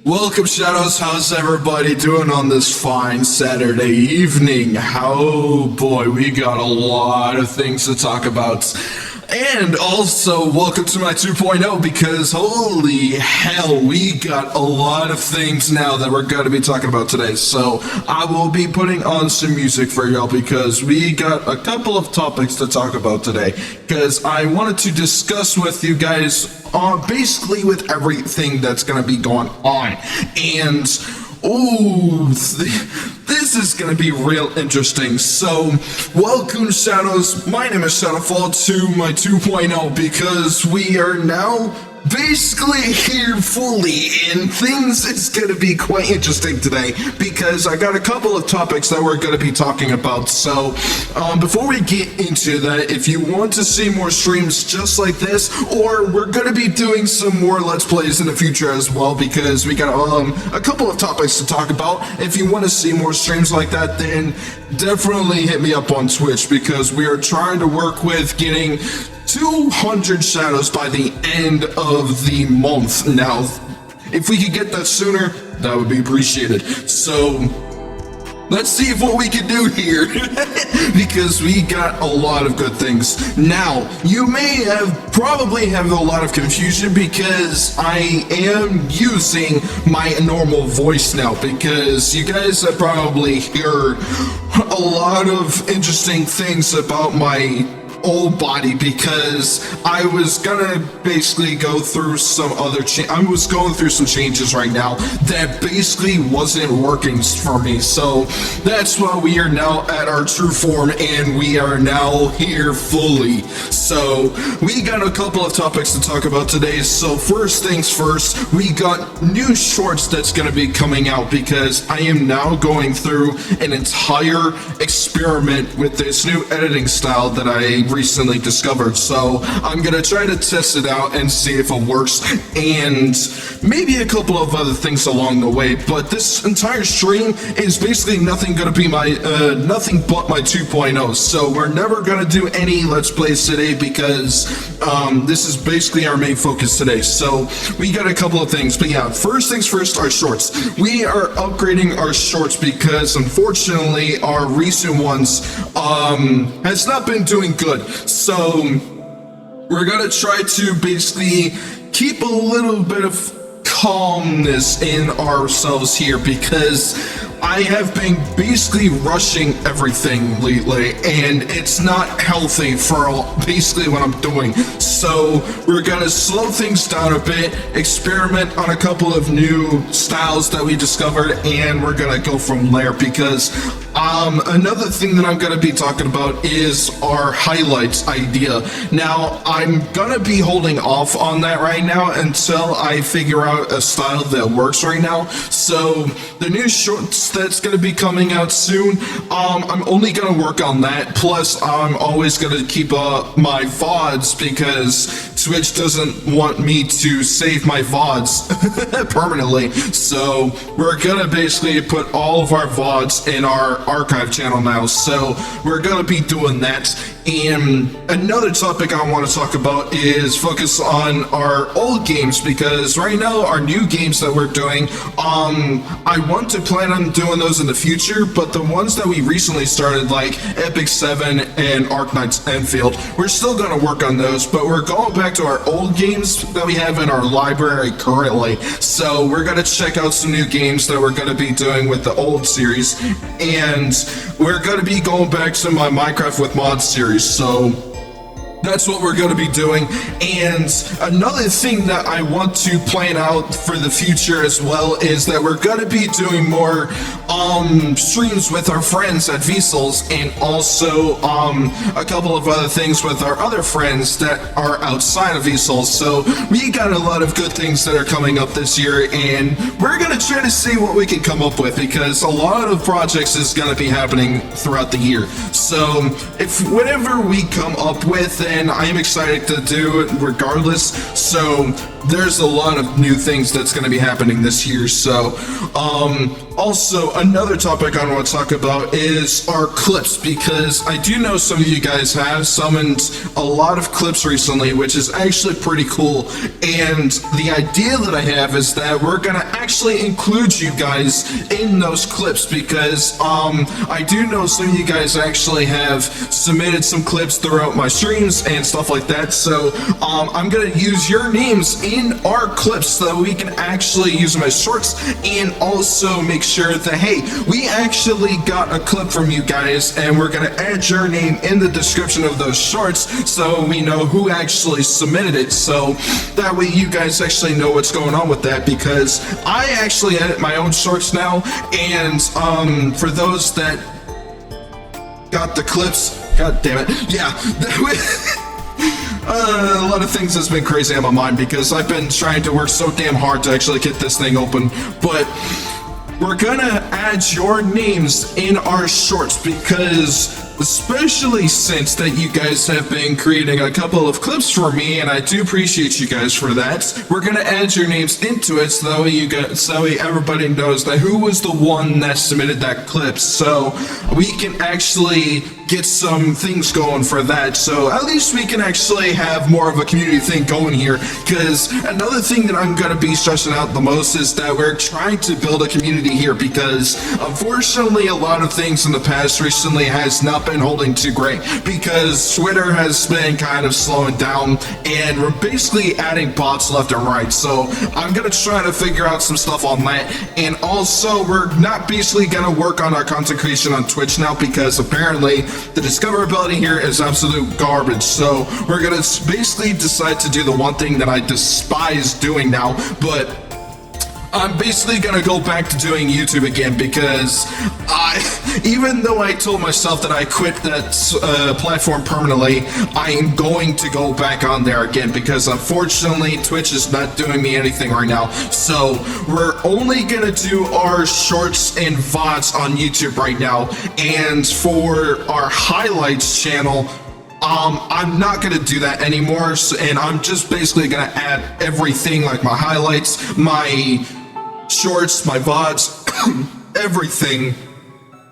Welcome, Shadows. How's everybody doing on this fine Saturday evening? Oh boy, we got a lot of things to talk about. And also, welcome to my 2.0, because holy hell, we got a lot of things now that we're going to be talking about today. So I will be putting on some music for y'all because we got a couple of topics to talk about today. Because I wanted to discuss with you guys basically with everything that's going to be going on. And this is going to be real interesting. So, welcome, Shadows. My name is ShadowFall's to my 2.0, because we are now basically here fully, and things is going to be quite interesting today, because I got a couple of topics that we're going to be talking about. So, before we get into that, if you want to see more streams just like this, or we're going to be doing some more Let's Plays in the future as well, because we got a couple of topics to talk about. If you want to see more streams like that, then definitely hit me up on Twitch, because we are trying to work with getting 200 shadows by the end of the month. Now, if we could get that sooner, that would be appreciated. So, let's see what we can do here, because we got a lot of good things. Now, you may probably have a lot of confusion, because I am using my normal voice now, because you guys have probably heard a lot of interesting things about my old body, because I was gonna basically go through some other I was going through some changes right now that basically wasn't working for me. So that's why we are now at our true form, and we are now here fully. So we got a couple of topics to talk about today. So first things first, we got new shorts that's gonna be coming out, because I am now going through an entire experiment with this new editing style that I recently discovered. So I'm gonna try to test it out and see if it works, and maybe a couple of other things along the way. But this entire stream is basically nothing but my 2.0. So we're never gonna do any Let's Plays today, because this is basically our main focus today. So we got a couple of things, but yeah, first things first, our shorts. We are upgrading our shorts, because unfortunately our recent ones has not been doing good. So we're gonna try to basically keep a little bit of calmness in ourselves here, because I have been basically rushing everything lately, and it's not healthy for basically what I'm doing. So we're gonna slow things down a bit, experiment on a couple of new styles that we discovered, and we're gonna go from there. Because another thing that I'm gonna be talking about is our highlights idea. Now, I'm gonna be holding off on that right now until I figure out a style that works right now. So the new shorts that's gonna be coming out soon, I'm only gonna work on that. Plus, I'm always gonna keep my VODs, because Twitch doesn't want me to save my VODs permanently. So we're gonna basically put all of our VODs in our archive channel now. So we're gonna be doing that. And another topic I want to talk about is focus on our old games, because right now our new games that we're doing, I want to plan on doing those in the future, but the ones that we recently started, like Epic 7 and Arknight's Enfield, we're still going to work on those, but we're going back to our old games that we have in our library currently. So we're going to check out some new games that we're going to be doing with the old series, and we're going to be going back to my Minecraft with Mods series. So that's what we're going to be doing. And another thing that I want to plan out for the future as well is that we're going to be doing more streams with our friends at Vsauls, and also a couple of other things with our other friends that are outside of Vsauls. So we got a lot of good things that are coming up this year, and we're going to try to see what we can come up with, because a lot of projects is going to be happening throughout the year. So if whatever we come up with, then I am excited to do it regardless. So there's a lot of new things that's going to be happening this year. So also another topic I want to talk about is our clips, because I do know some of you guys have summoned a lot of clips recently, which is actually pretty cool. And the idea that I have is that we're going to actually include you guys in those clips, because I do know some of you guys actually have submitted some clips throughout my streams and stuff like that. So I'm going to use your names in our clips so that we can actually use them as shorts, and also make sure that, hey, we actually got a clip from you guys, and we're going to add your name in the description of those shorts so we know who actually submitted it. So that way you guys actually know what's going on with that, because I actually edit my own shorts now. And for those that got the clips, god damn it, yeah, a lot of things has been crazy on my mind, because I've been trying to work so damn hard to actually get this thing open. But we're gonna add your names in our shorts, because especially since that you guys have been creating a couple of clips for me, and I do appreciate you guys for that, we're gonna add your names into it so that way so that way everybody knows that who was the one that submitted that clip, so we can actually get some things going for that. So at least we can actually have more of a community thing going here, because another thing that I'm gonna be stressing out the most is that we're trying to build a community here, because unfortunately a lot of things in the past recently has not been holding too great, because Twitter has been kind of slowing down and we're basically adding bots left and right. So I'm gonna try to figure out some stuff on that, and also we're not basically gonna work on our content creation on Twitch now, because apparently the discoverability here is absolute garbage. So we're gonna basically decide to do the one thing that I despise doing now, but I'm basically gonna go back to doing YouTube again, because even though I told myself that I quit that platform permanently, I am going to go back on there again, because unfortunately Twitch is not doing me anything right now. So we're only gonna do our shorts and VODs on YouTube right now, and for our highlights channel, I'm not gonna do that anymore, and I'm just basically gonna add everything, like my highlights, my shorts, my VODs, everything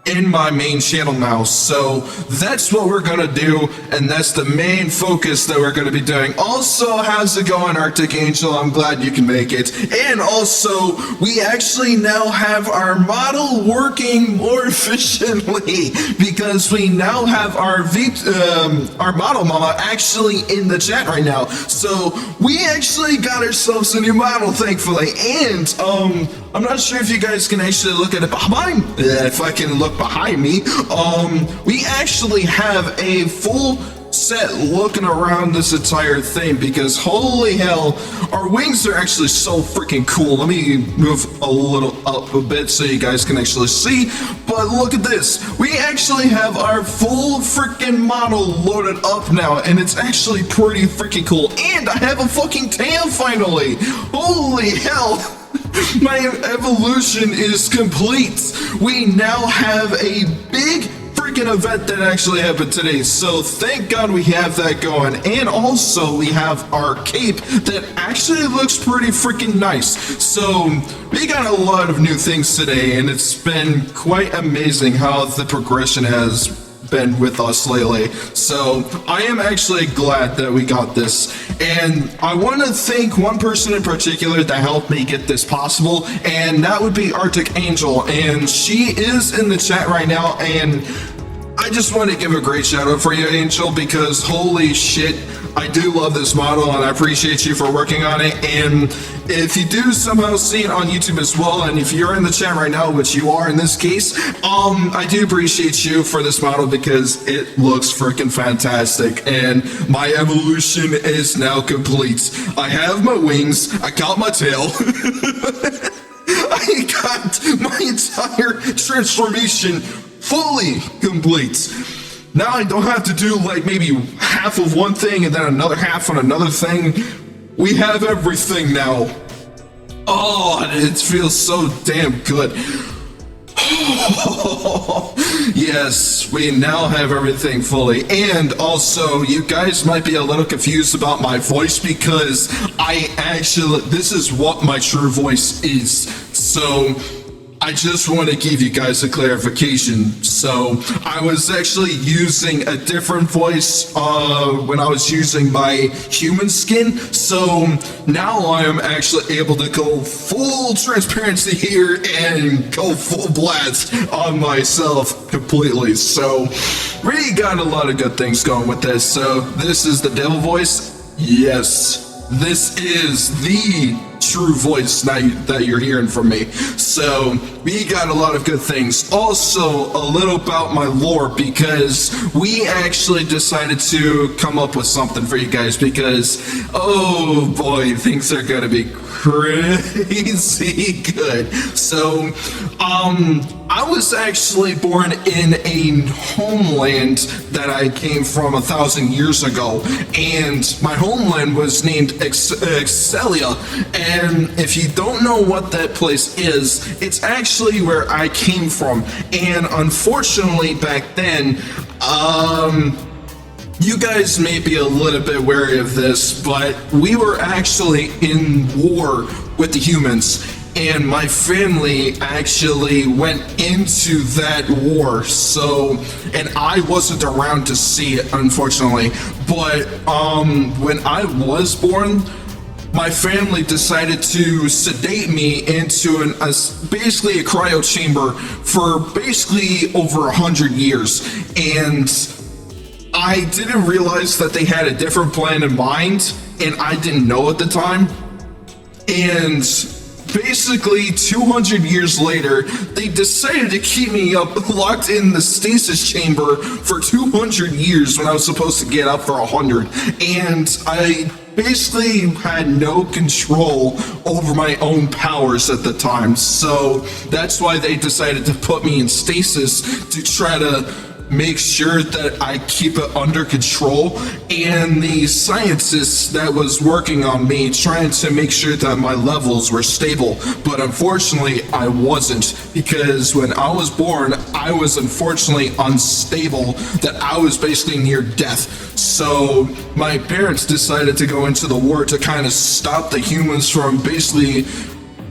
in my main channel now. So that's what we're gonna do, and that's the main focus that we're gonna be doing. Also, how's it going, Arctic Angel? I'm glad you can make it. And also, we actually now have our model working more efficiently, because we now have our model mama actually in the chat right now. So we actually got ourselves a new model, thankfully. And I'm not sure if you guys can actually look at it behind. If I can look behind me, we actually have a full set looking around this entire thing, because holy hell, our wings are actually so freaking cool. Let me move a little up a bit so you guys can actually see. But look at this, we actually have our full freaking model loaded up now, and it's actually pretty freaking cool. And I have a fucking tail finally. Holy hell. My evolution is complete. We now have a big freaking event that actually happened today, so thank God we have that going. And also we have our cape that actually looks pretty freaking nice. So we got a lot of new things today, and it's been quite amazing how the progression has been with us lately. So I am actually glad that we got this, and I want to thank one person in particular that helped me get this possible, and that would be Arctic Angel, and she is in the chat right now, and I just want to give a great shout out for you, Angel, because holy shit, I do love this model, and I appreciate you for working on it. And if you do somehow see it on YouTube as well, and if you're in the chat right now, which you are in this case, I do appreciate you for this model, because it looks freaking fantastic, and my evolution is now complete. I have my wings, I got my tail, I got my entire transformation fully complete. Now I don't have to do like maybe half of one thing and then another half on another thing. We have everything now. Oh, it feels so damn good. Yes, we now have everything fully. And also, you guys might be a little confused about my voice because this is what my true voice is. So, I just want to give you guys a clarification. So, I was actually using a different voice when I was using my human skin. So, now I am actually able to go full transparency here and go full blast on myself completely. So, we got a lot of good things going with this. So, this is the devil voice. Yes, this is the true voice that you're hearing from me. So we got a lot of good things. Also, a little about my lore, because we actually decided to come up with something for you guys, because oh boy, things are gonna be crazy good. So I was actually born in a homeland that I came from 1,000 years ago, and my homeland was named Exaelia. And if you don't know what that place is, it's actually where I came from. And unfortunately, back then, you guys may be a little bit wary of this, but we were actually in war with the humans. And my family actually went into that war, and I wasn't around to see it, unfortunately. But when I was born, my family decided to sedate me into basically a cryo chamber for basically over 100 years. And I didn't realize that they had a different plan in mind, and I didn't know at the time. And basically 200 years later, they decided to keep me locked in the stasis chamber for 200 years when I was supposed to get up for 100. And I basically had no control over my own powers at the time. So that's why they decided to put me in stasis, to try to make sure that I keep it under control. And the scientist that was working on me, trying to make sure that my levels were stable. But unfortunately, I wasn't, because when I was born, I was unfortunately unstable, that I was basically near death. So my parents decided to go into the war to kind of stop the humans from basically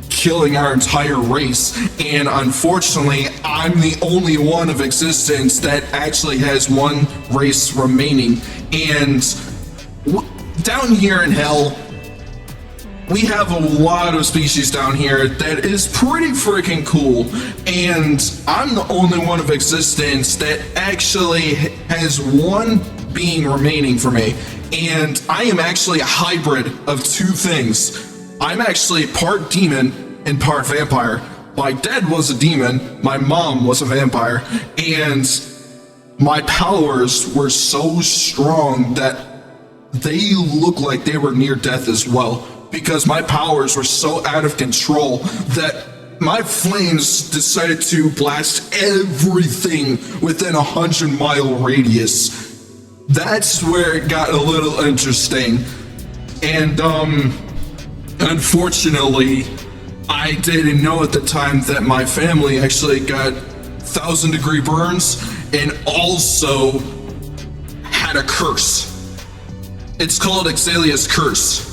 killing our entire race. And unfortunately, I'm the only one of existence that actually has one race remaining. And down here in hell, we have a lot of species down here that is pretty freaking cool. And I'm the only one of existence that actually has one being remaining for me. And I am actually a hybrid of two things. I'm actually part demon and part vampire. My dad was a demon, my mom was a vampire, and my powers were so strong that they looked like they were near death as well, because my powers were so out of control that my flames decided to blast everything within 100-mile radius. That's where it got a little interesting. And unfortunately, I didn't know at the time that my family actually got 1,000-degree burns and also had a curse. It's called Exaelia's curse.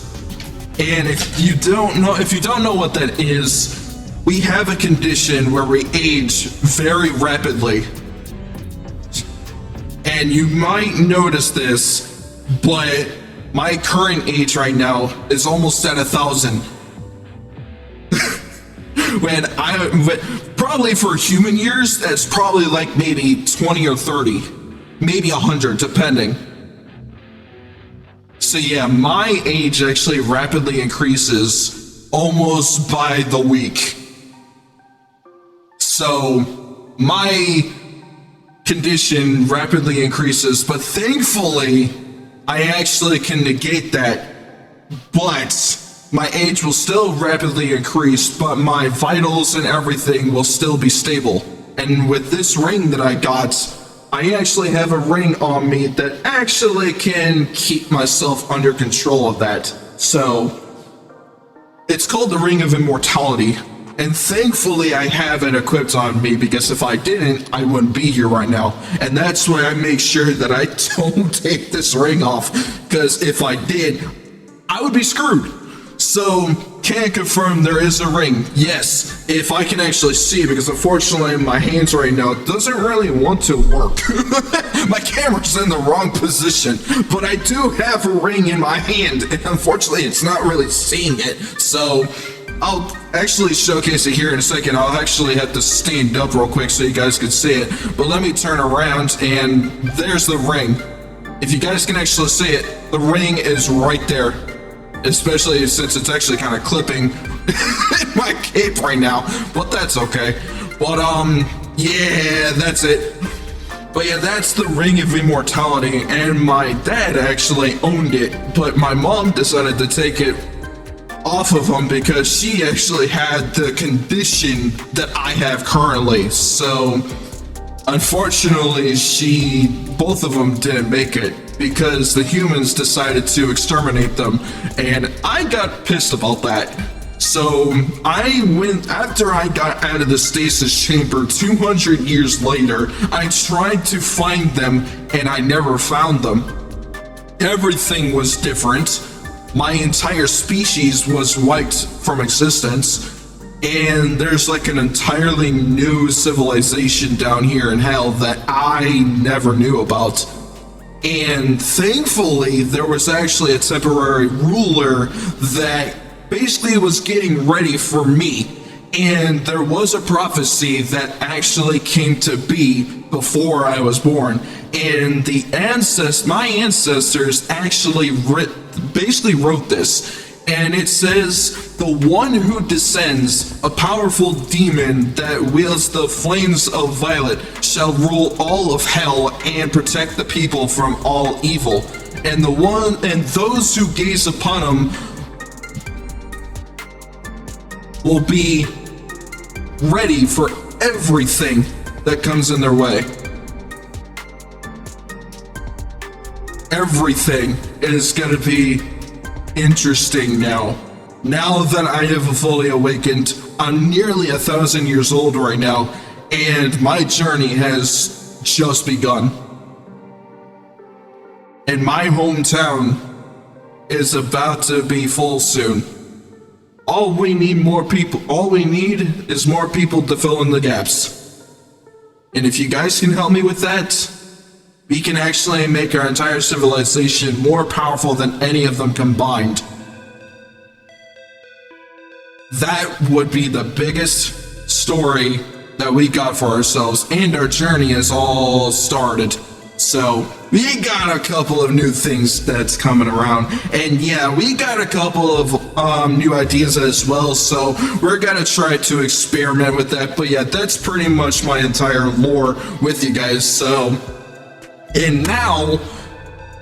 And if you don't know what that is, we have a condition where we age very rapidly. And you might notice this, but my current age right now is almost at 1,000. Probably for human years, that's probably like maybe 20 or 30, maybe 100, depending. So yeah, my age actually rapidly increases almost by the week. So my condition rapidly increases, but thankfully I actually can negate that. But my age will still rapidly increase, but my vitals and everything will still be stable. And with this ring that I got, I actually have a ring on me that actually can keep myself under control of that. So it's called the Ring of Immortality. And thankfully I have it equipped on me, because if I didn't, I wouldn't be here right now. And that's why I make sure that I don't take this ring off, because if I did, I would be screwed. So, can confirm there is a ring. Yes, if I can actually see, because unfortunately my hands right now doesn't really want to work. My camera's in the wrong position, but I do have a ring in my hand, and unfortunately it's not really seeing it. So, I'll actually showcase it here in a second. I'll actually have to stand up real quick so you guys can see it. But let me turn around, and there's the ring. If you guys can actually see it, the ring is right there. Especially since it's actually kind of clipping my cape right now, but that's okay. But yeah, that's it. But yeah, that's the Ring of Immortality, and my dad actually owned it, but my mom decided to take it off of him because she actually had the condition that I have currently. So unfortunately, both of them didn't make it, because the humans decided to exterminate them, and I got pissed about that. So after I got out of the stasis chamber 200 years later, I tried to find them, and I never found them. Everything was different. My entire species was wiped from existence. And there's like an entirely new civilization down here in hell that I never knew about. And thankfully, there was actually a temporary ruler that basically was getting ready for me. And there was a prophecy that actually came to be before I was born. And my ancestors actually basically wrote this. And it says, "The one who descends, a powerful demon that wields the flames of violet, shall rule all of hell and protect the people from all evil. And those who gaze upon him will be ready for everything that comes in their way." Everything is gonna be interesting now. Now that I have fully awakened, I'm nearly 1,000 years old right now, and my journey has just begun. And my hometown is about to be full soon. All we need is more people to fill in the gaps. And if you guys can help me with that, we can actually make our entire civilization more powerful than any of them combined. That would be the biggest story that we got for ourselves, and our journey has all started. So, we got a couple of new things that's coming around, and yeah, we got a couple of new ideas as well, so we're gonna try to experiment with that. But yeah, that's pretty much my entire lore with you guys. So, and now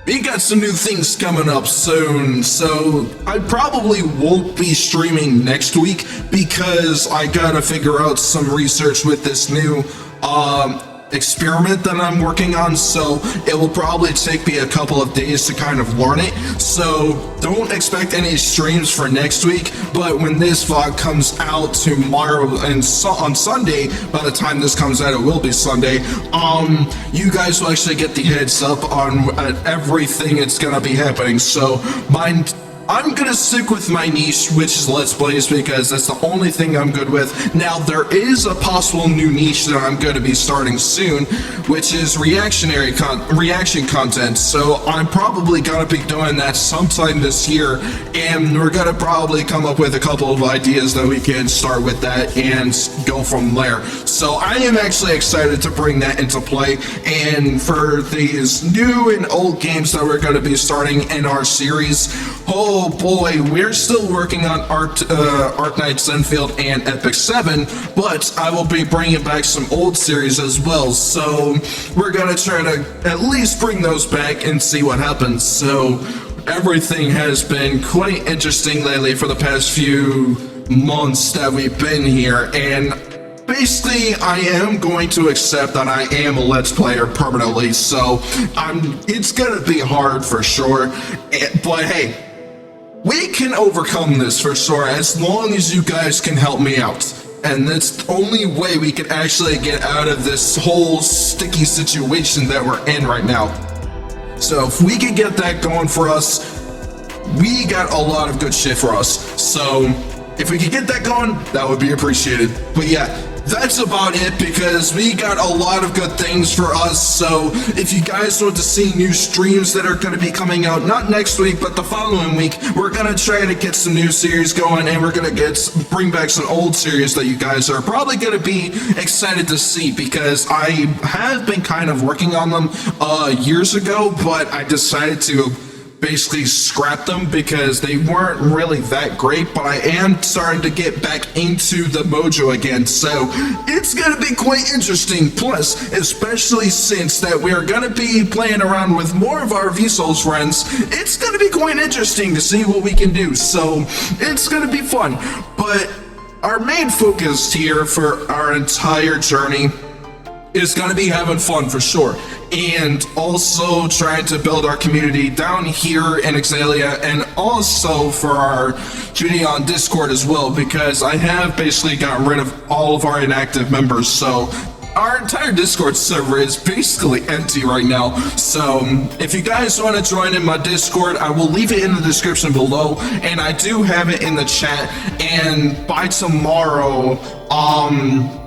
we got some new things coming up soon, so I probably won't be streaming next week because I gotta figure out some research with this new experiment that I'm working on, so it will probably take me a couple of days to kind of learn it. So don't expect any streams for next week, but when this vlog comes out tomorrow and on Sunday, by the time this comes out, it will be Sunday, you guys will actually get the heads up on everything that's gonna be happening. So I'm gonna stick with my niche, which is Let's Plays, because that's the only thing I'm good with. Now, there is a possible new niche that I'm gonna be starting soon, which is reaction content. So I'm probably gonna be doing that sometime this year, and we're gonna probably come up with a couple of ideas that we can start with that and go from there. So I am actually excited to bring that into play, and for these new and old games that we're gonna be starting in our series, oh boy, we're still working on Arknights Zenfield and Epic 7, but I will be bringing back some old series as well, so we're gonna try to at least bring those back and see what happens. So everything has been quite interesting lately for the past few months that we've been here, and basically, I am going to accept that I am a Let's Player permanently, so it's gonna be hard for sure, but hey, we can overcome this for sure, as long as you guys can help me out. and that's the only way we can actually get out of this whole sticky situation that we're in right now. So if we can get that going for us, we got a lot of good shit for us. So if we could get that going, that would be appreciated. But yeah, that's about it, because we got a lot of good things for us. So if you guys want to see new streams that are going to be coming out, not next week, but the following week, we're going to try to get some new series going, and we're going to bring back some old series that you guys are probably going to be excited to see, because I have been kind of working on them years ago, but I decided to basically scrap them because they weren't really that great. But I am starting to get back into the mojo again, so it's gonna be quite interesting. Plus, especially since that we're gonna be playing around with more of our Vsauls friends, it's gonna be quite interesting to see what we can do. So it's gonna be fun. But our main focus here for our entire journey is going to be having fun for sure, and also trying to build our community down here in Exaelia, and also for our community on Discord as well, because I have basically gotten rid of all of our inactive members. So our entire Discord server is basically empty right now. So if you guys want to join in my Discord, I will leave it in the description below, and I do have it in the chat. And by tomorrow,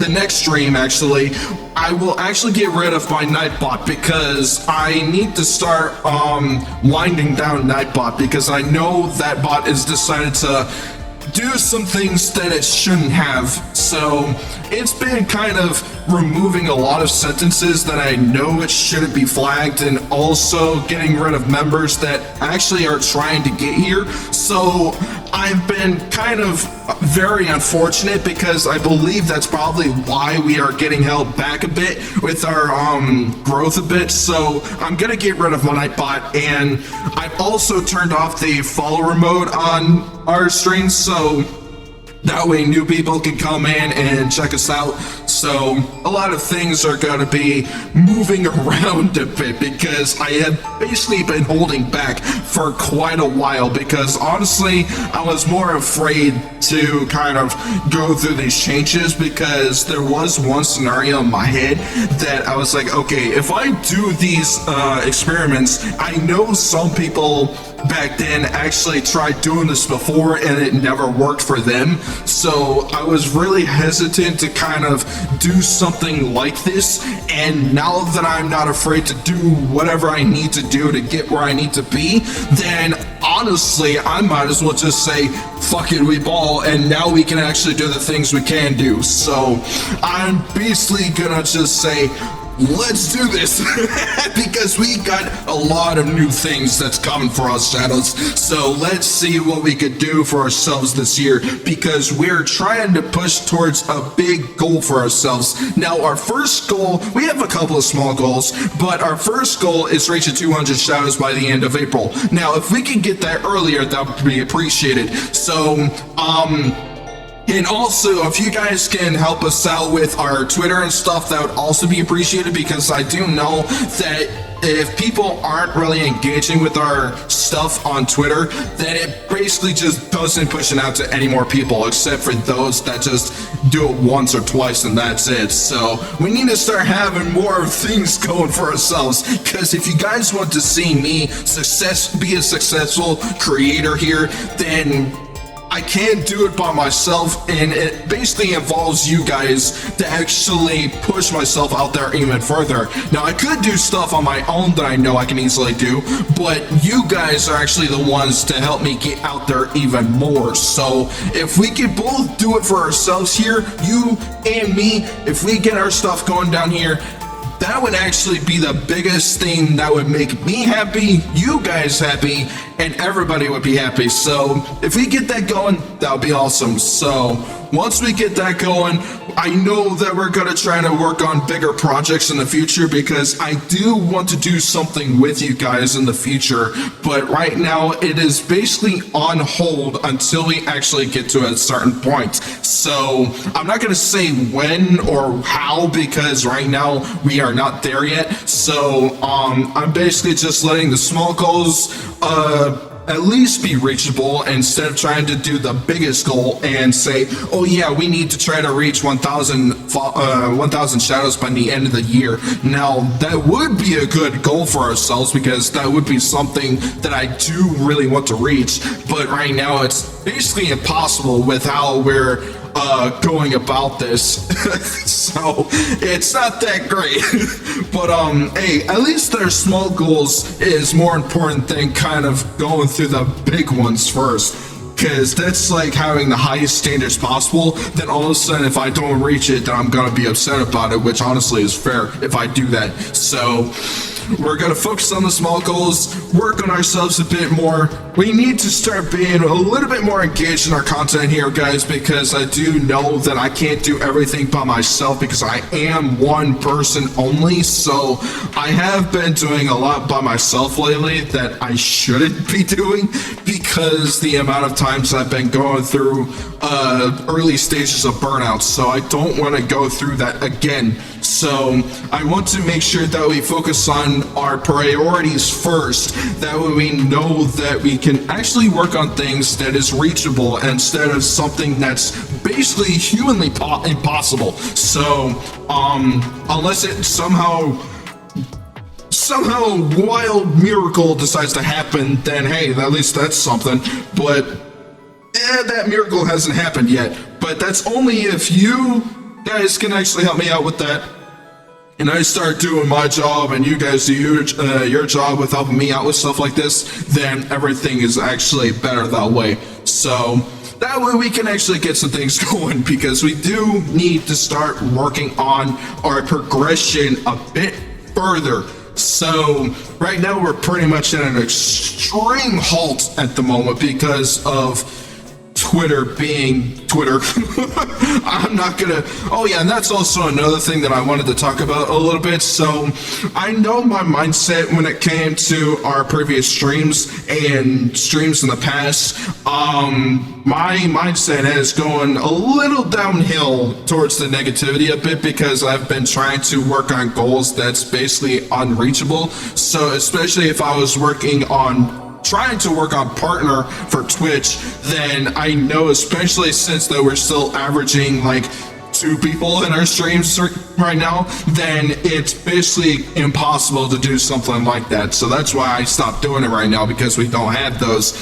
the next stream actually, I will actually get rid of my Nightbot, because I need to start winding down Nightbot, because I know that bot has decided to do some things that it shouldn't have. So it's been kind of removing a lot of sentences that I know it shouldn't be flagged, and also getting rid of members that actually are trying to get here. So I've been kind of very unfortunate, because I believe that's probably why we are getting held back a bit with our growth a bit. So I'm gonna get rid of my Nightbot, and I've also turned off the follower mode on our streams, so that way new people can come in and check us out. So a lot of things are going to be moving around a bit, because I have basically been holding back for quite a while, because honestly I was more afraid to kind of go through these changes, because there was one scenario in my head that I was like, okay, if I do these experiments, I know some people back then actually tried doing this before and it never worked for them. So I was really hesitant to kind of do something like this, and now that I'm not afraid to do whatever I need to do to get where I need to be, then honestly I might as well just say fuck it, we ball, and now we can actually do the things we can do. So I'm basically gonna just say let's do this because we got a lot of new things that's coming for us, Shadows. So let's see what we could do for ourselves this year, because we're trying to push towards a big goal for ourselves. Now our first goal, we have a couple of small goals, but our first goal is reaching 200 Shadows by the end of April. Now if we can get that earlier, that would be appreciated. So and also, if you guys can help us out with our Twitter and stuff, that would also be appreciated, because I do know that if people aren't really engaging with our stuff on Twitter, then it basically just doesn't push it out to any more people, except for those that just do it once or twice and that's it. So we need to start having more things going for ourselves, because if you guys want to see me be a successful creator here, then I can't do it by myself, and it basically involves you guys to actually push myself out there even further. Now I could do stuff on my own that I know I can easily do, but you guys are actually the ones to help me get out there even more. So if we could both do it for ourselves here, you and me, if we get our stuff going down here, that would actually be the biggest thing that would make me happy, you guys happy, and everybody would be happy. So if we get that going, that would be awesome. So once we get that going, I know that we're gonna try to work on bigger projects in the future, because I do want to do something with you guys in the future, but right now it is basically on hold until we actually get to a certain point. So I'm not gonna say when or how, because right now we are not there yet. So I'm basically just letting the small goals at least be reachable instead of trying to do the biggest goal and say, oh yeah, we need to try to reach 1,000 shadows by the end of the year. Now, that would be a good goal for ourselves because that would be something that I do really want to reach, but right now it's basically impossible with how we're going about this. So it's not that great. But hey, at least their small goals is more important than kind of going through the big ones first, because that's like having the highest standards possible. Then all of a sudden, if I don't reach it, then I'm gonna be upset about it, which honestly is fair if I do that. So we're gonna focus on the small goals, work on ourselves a bit more. We need to start being a little bit more engaged in our content here, guys, because I do know that I can't do everything by myself because I am one person only. So I have been doing a lot by myself lately that I shouldn't be doing because the amount of times I've been going through early stages of burnout. So I don't want to go through that again. So I want to make sure that we focus on our priorities first. That way we know that we can actually work on things that is reachable instead of something that's basically humanly impossible. So unless it somehow wild miracle decides to happen, then hey, at least that's something. But that miracle hasn't happened yet. But that's only if you guys can actually help me out with that, and I start doing my job and you guys do your job with helping me out with stuff like this, then everything is actually better that way. So that way we can actually get some things going, because we do need to start working on our progression a bit further. So right now we're pretty much in an extreme halt at the moment because of Twitter being Twitter. I'm not gonna. Oh yeah, and that's also another thing that I wanted to talk about a little bit. So I know my mindset when it came to our previous streams and streams in the past. My mindset has gone a little downhill towards the negativity a bit because I've been trying to work on goals that's basically unreachable. So especially if I was trying to work on partner for Twitch, then I know, especially since that we're still averaging like 2 people in our streams right now, then it's basically impossible to do something like that. So that's why I stopped doing it right now, because we don't have those.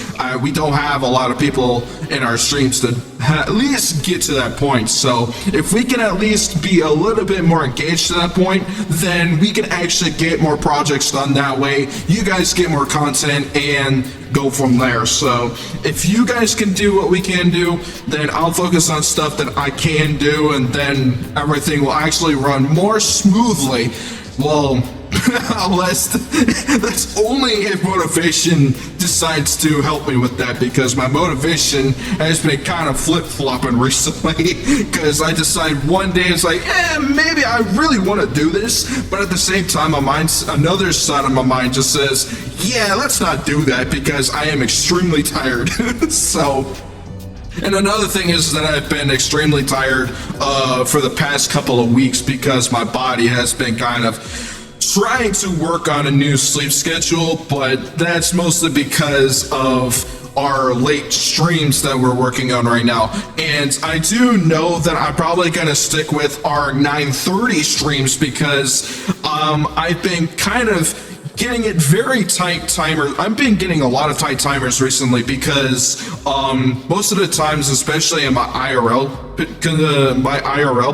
We don't have a lot of people in our streams to at least get to that point. So if we can at least be a little bit more engaged to that point, then we can actually get more projects done that way. You guys get more content and go from there. So if you guys can do what we can do, then I'll focus on stuff that I can do, and then everything will actually run more smoothly. Well, unless that's only if motivation decides to help me with that, because my motivation has been kind of flip-flopping recently, because I decide one day it's like, maybe I really want to do this, but at the same time another side of my mind just says, yeah, let's not do that because I am extremely tired. So, and another thing is that I've been extremely tired for the past couple of weeks because my body has been kind of trying to work on a new sleep schedule, but that's mostly because of our late streams that we're working on right now. And I do know that I'm probably gonna stick with our 9:30 streams because I've been kind of getting it very tight timer. I've been getting a lot of tight timers recently because most of the times, especially in my IRL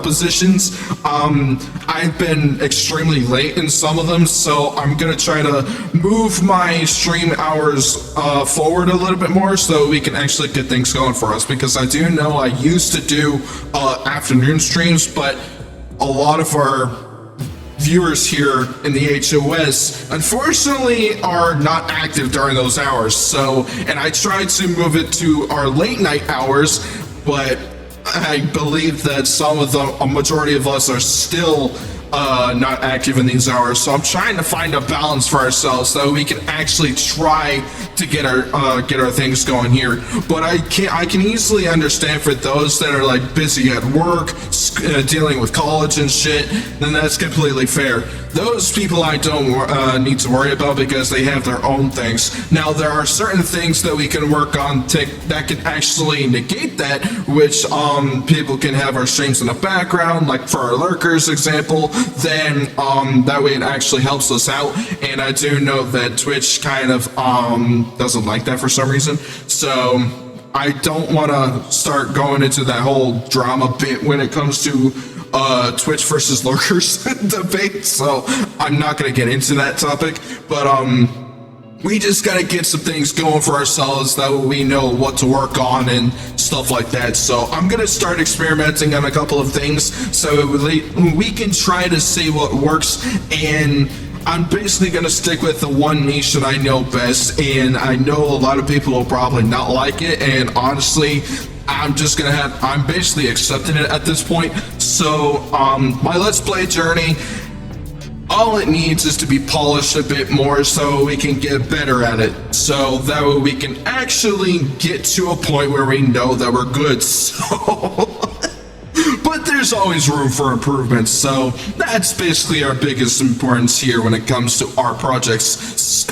positions, I've been extremely late in some of them. So I'm gonna try to move my stream hours forward a little bit more so we can actually get things going for us, because I do know I used to do afternoon streams, but a lot of our viewers here in the HOS unfortunately are not active during those hours. So, and I tried to move it to our late night hours, but I believe that a majority of us are still not active in these hours. So I'm trying to find a balance for ourselves so we can actually try to get our things going here. But I can easily understand for those that are like busy at work, dealing with college and shit, then that's completely fair. those people I don't need to worry about because they have their own things. Now, there are certain things that we can work on that can actually negate that, which people can have our streams in the background, like for our lurkers example, then that way it actually helps us out. And I do know that Twitch kind of doesn't like that for some reason, so I don't want to start going into that whole drama bit when it comes to Twitch versus lurkers debate, so I'm not going to get into that topic, but we just got to get some things going for ourselves that way we know what to work on and stuff like that. So I'm going to start experimenting on a couple of things so we can try to see what works, and I'm basically going to stick with the one niche that I know best, and I know a lot of people will probably not like it, and honestly, I'm basically accepting it at this point. So, my Let's Play journey, all it needs is to be polished a bit more so we can get better at it. So that way we can actually get to a point where we know that we're good. So... But there's always room for improvement, so that's basically our biggest importance here when it comes to our projects.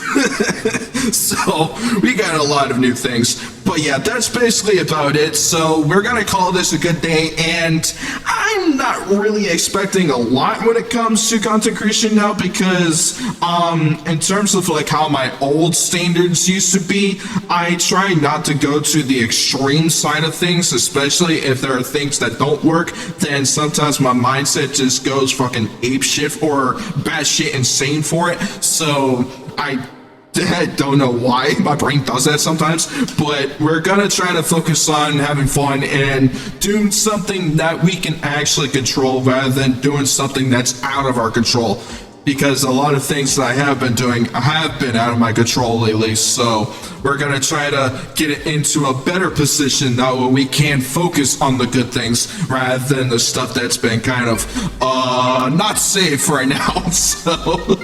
So we got a lot of new things, but yeah, that's basically about it. So we're gonna call this a good day, and I'm not really expecting a lot when it comes to content creation now, because in terms of like how my old standards used to be, I try not to go to the extreme side of things, especially if there are things that don't work. Then sometimes my mindset just goes fucking apeshit or batshit insane for it. So I don't know why my brain does that sometimes, but we're gonna try to focus on having fun and doing something that we can actually control rather than doing something that's out of our control. Because a lot of things that I have been doing have been out of my control lately, so we're gonna try to get it into a better position that way we can focus on the good things rather than the stuff that's been kind of not safe right now. So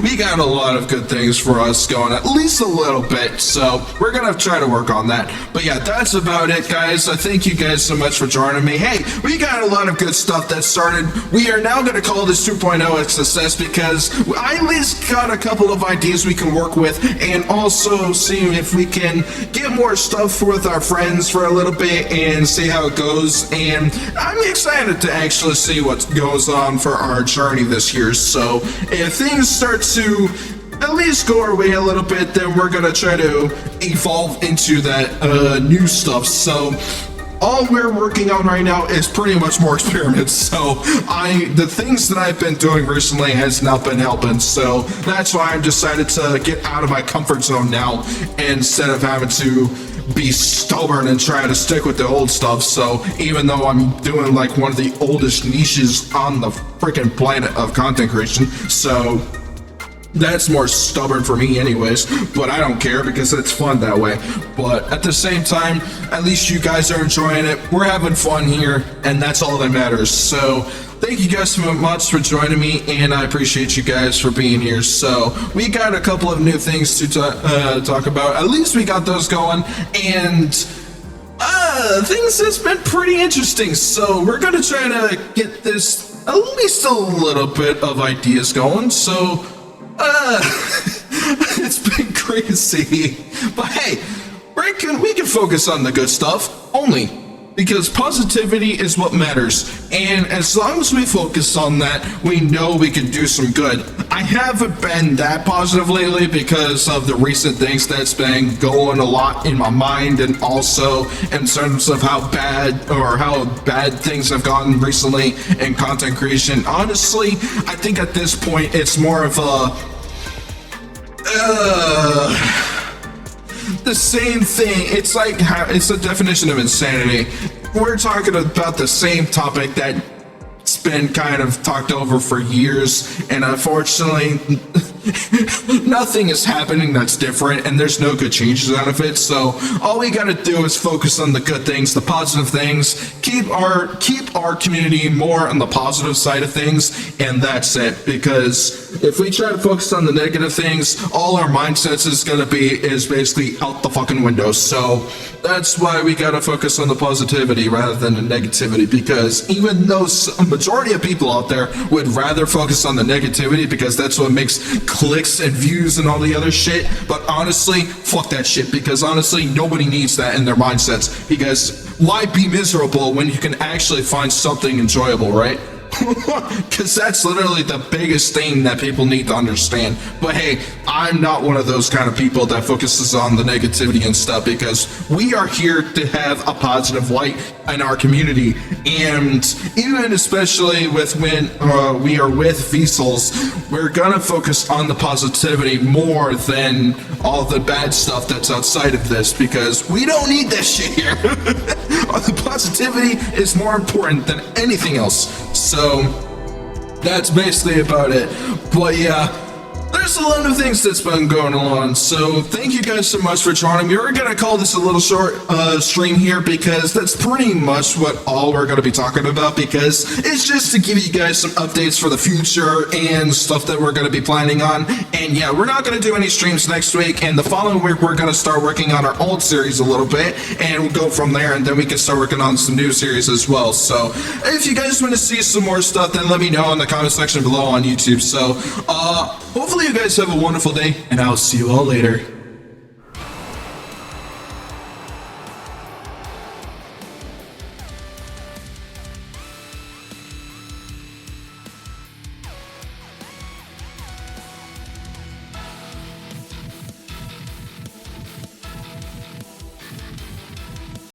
we got a lot of good things for us going, at least a little bit, so we're gonna try to work on that. But yeah, that's about it, guys. I thank you guys so much for joining me. Hey, we got a lot of good stuff that started. We are now gonna call this 2.0 a success because I at least got a couple of ideas we can work with, and also see if we can get more stuff with our friends for a little bit and see how it goes. And I'm excited to actually see what goes on for our journey this year. So if things start to at least go our way a little bit, then we're gonna try to evolve into that new stuff. So all we're working on right now is pretty much more experiments. So the things that I've been doing recently has not been helping. So that's why I've decided to get out of my comfort zone now instead of having to be stubborn and try to stick with the old stuff. So even though I'm doing like one of the oldest niches on the freaking planet of content creation, so that's more stubborn for me anyways, but I don't care because it's fun that way. But at the same time, at least you guys are enjoying it. We're having fun here, and that's all that matters. So thank you guys so much for joining me, and I appreciate you guys for being here. So we got a couple of new things to talk about. At least we got those going, and things has been pretty interesting. So we're gonna try to get this at least a little bit of ideas going. So it's been crazy, but hey, we can focus on the good stuff only, because positivity is what matters, and as long as we focus on that, we know we can do some good. I haven't been that positive lately because of the recent things that's been going a lot in my mind, and also in terms of how bad things have gotten recently in content creation. Honestly, I think at this point it's more of the same thing. It's like it's a definition of insanity. We're talking about the same topic that's been kind of talked over for years, and unfortunately nothing is happening that's different, and there's no good changes out of it. So all we gotta do is focus on the good things, the positive things, keep our community more on the positive side of things, and that's it. Because if we try to focus on the negative things, all our mindsets is basically out the fucking window. So that's why we gotta focus on the positivity rather than the negativity, because even though a majority of people out there would rather focus on the negativity because that's what makes clicks and views and all the other shit, but honestly, fuck that shit, because honestly, nobody needs that in their mindsets, because why be miserable when you can actually find something enjoyable, right? Because that's literally the biggest thing that people need to understand. But hey, I'm not one of those kind of people that focuses on the negativity and stuff, because we are here to have a positive light in our community. And even especially with when we are with VSOLs, we're gonna focus on the positivity more than all the bad stuff that's outside of this, because we don't need this shit here. The positivity is more important than anything else. So that's basically about it. But yeah, there's a lot of things that's been going on, so thank you guys so much for joining me. We're gonna call this a little short stream here, because that's pretty much what all we're gonna be talking about, because it's just to give you guys some updates for the future and stuff that we're gonna be planning on. And yeah, we're not gonna do any streams next week, and the following week we're gonna start working on our old series a little bit, and we'll go from there, and then we can start working on some new series as well. So if you guys want to see some more stuff, then let me know in the comment section below on YouTube. So hopefully you guys have a wonderful day, and I'll see you all later.